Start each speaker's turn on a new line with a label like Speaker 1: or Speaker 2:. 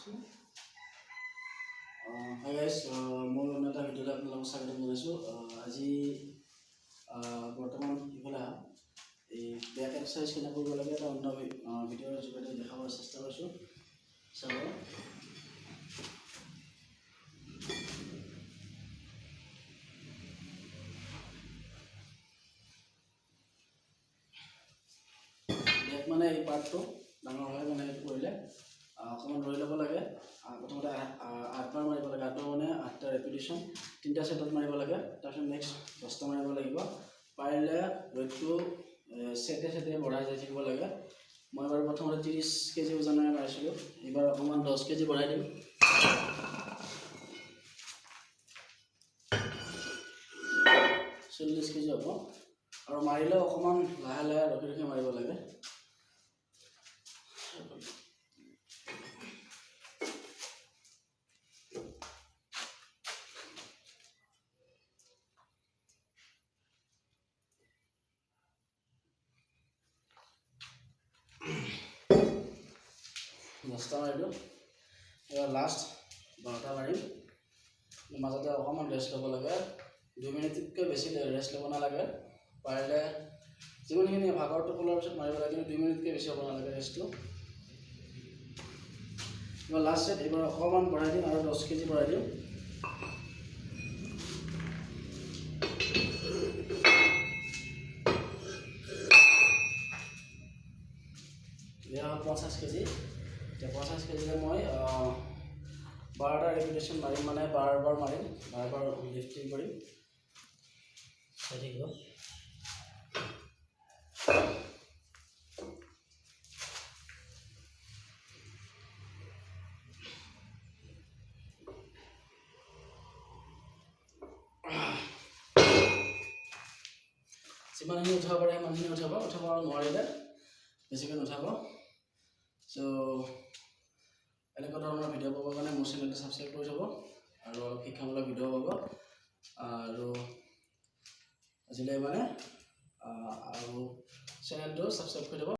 Speaker 1: Hi guys, মোৰ এটা ভিডিঅ'ত আপোনালোকক স্বাগতম জনাইছোঁ। আজি বৰ্তমান ইফালে এই বেক এক্সাৰচাইজ কেনেকৈ কৰিব লাগে এটা অন্য ভিডিঅ'ৰ যোগেদি দেখাবৰ চেষ্টা কৰিছোঁ। চাব বেক মানে এই পাৰ্টটো ডাঙৰ হয়, মানে এইটো কৰিলে অকণমান ৰৈ ল'ব লাগে। প্ৰথমতে 8বাৰ মাৰিব লাগে। 8বাৰ মানে 8টা ৰেপিটেশ্যন, 3টা সেটত মাৰিব লাগে। তাৰপিছত নেক্সট 10টা মাৰিব লাগিব। পাৰিলে ৱেইটটো সেটে বঢ়াই যাই থাকিব লাগে। মই বাৰু প্ৰথমতে 30 কেজি ওজনেৰে মাৰিছিলোঁ, এইবাৰ অকণমান 10 কেজি বঢ়াই দিম। 40 কেজি হ'ব। আৰু মাৰিলেও অকণমান লাহে লাহে ৰখি মাৰিব লাগে। দহটা মাৰিলোঁ, এবাৰ লাষ্ট 12টা মাৰিম। মাজতে অকণমান ৰেষ্ট ল'ব লাগে। 2 মিনিটতকৈ বেছি ৰেষ্ট ল'ব নালাগে। পাৰিলে যিমানখিনি ভাগৰটো খোলাৰ পিছত মাৰিব লাগে, কিন্তু 2 মিনিটকৈ বেছি হ'ব নালাগে ৰেষ্টটো। এবাৰ লাষ্ট ছেট, এইবাৰ অকণমান বঢ়াই দিম আৰু 10 কেজি বঢ়াই দিম। এয়া হ'ল 50 কেজি। এতিয়া 50 কেজিৰে মই 12টা ৰেপিটেশ্যন মাৰিম, মানে 12 বাৰ মাৰিম, 12 বাৰ লিফটিং কৰিম। চাই থাকিব। যিমানখিনি উঠাব পাৰে সিমানখিনি উঠাব নোৱাৰিলে বেছিকৈ নুঠাব। চ' এনেকুৱা ধৰণৰ ভিডিঅ' পাবৰ কাৰণে মোৰ চেনেলটো ছাবস্ক্ৰাইব কৰি থ'ব আৰু অলপ শিক্ষামূলক ভিডিঅ' পাব। আৰু আজিলৈ মানে আৰু চেনেলটো ছাবস্ক্ৰাইব কৰি থ'ব।